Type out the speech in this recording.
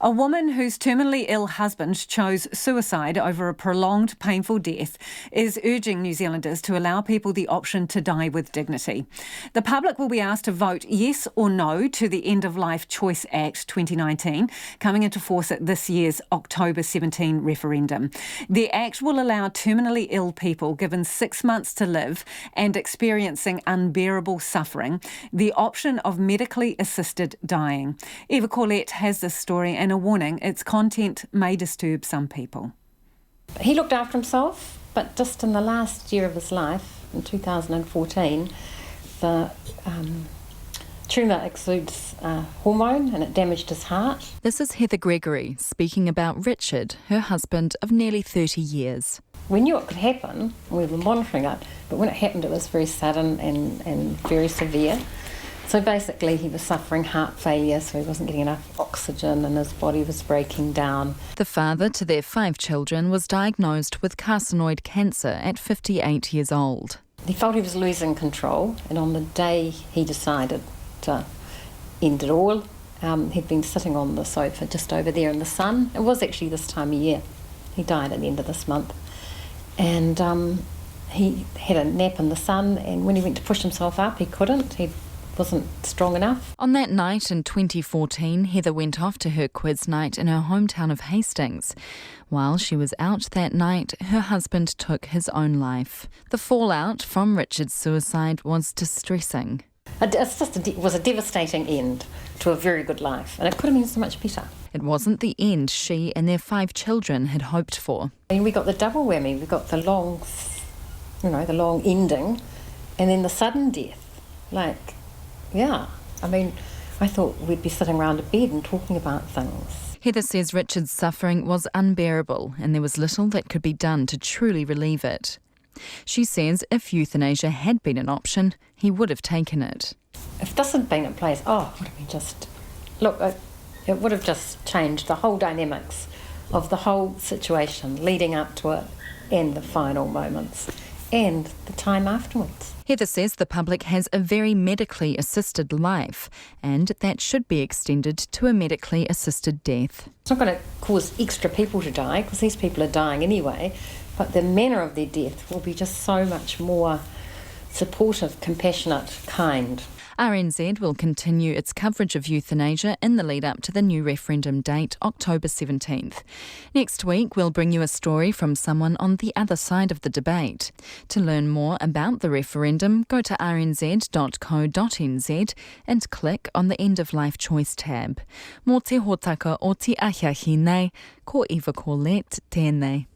A woman whose terminally ill husband chose suicide over a prolonged, painful death is urging New Zealanders to allow people the option to die with dignity. The public will be asked to vote yes or no to the End of Life Choice Act 2019, coming into force at this year's October 17 referendum. The Act will allow terminally ill people given 6 months to live and experiencing unbearable suffering the option of medically assisted dying. Eva Corlett has this story and a warning, its content may disturb some people. He looked after himself, but just in the last year of his life, in 2014, the tumour exudes hormone and it damaged his heart. This is Heather Gregory speaking about Richard, her husband of nearly 30 years. We knew it could happen, and we were monitoring it, but when it happened it was very sudden and very severe. So basically he was suffering heart failure, so he wasn't getting enough oxygen and his body was breaking down. The father to their 5 children was diagnosed with carcinoid cancer at 58 years old. He felt he was losing control, and on the day he decided to end it all, he'd been sitting on the sofa just over there in the sun. It was actually this time of year. He died at the end of this month. And he had a nap in the sun, and when he went to push himself up, he couldn't. He wasn't strong enough. On that night in 2014, Heather went off to her quiz night in her hometown of Hastings. While she was out that night, her husband took his own life. The fallout from Richard's suicide was distressing. It was a devastating end to a very good life, and it could have been so much better. It wasn't the end she and their 5 children had hoped for. And we got the double whammy. We got the long ending, and then the sudden death. I thought we'd be sitting around a bed and talking about things. Heather says Richard's suffering was unbearable and there was little that could be done to truly relieve it. She says if euthanasia had been an option, he would have taken it. If this had been in place, it would have just changed the whole dynamics of the whole situation leading up to it and the final moments and the time afterwards. Heather says the public has a very medically assisted life and that should be extended to a medically assisted death. It's not going to cause extra people to die because these people are dying anyway, but the manner of their death will be just so much more supportive, compassionate, kind. RNZ will continue its coverage of euthanasia in the lead up to the new referendum date, October 17th. Next week, we'll bring you a story from someone on the other side of the debate. To learn more about the referendum, go to rnz.co.nz and click on the End of Life Choice tab. Mō te hōtaka o te ahiahi nei, ko Eva Corlett tēnei.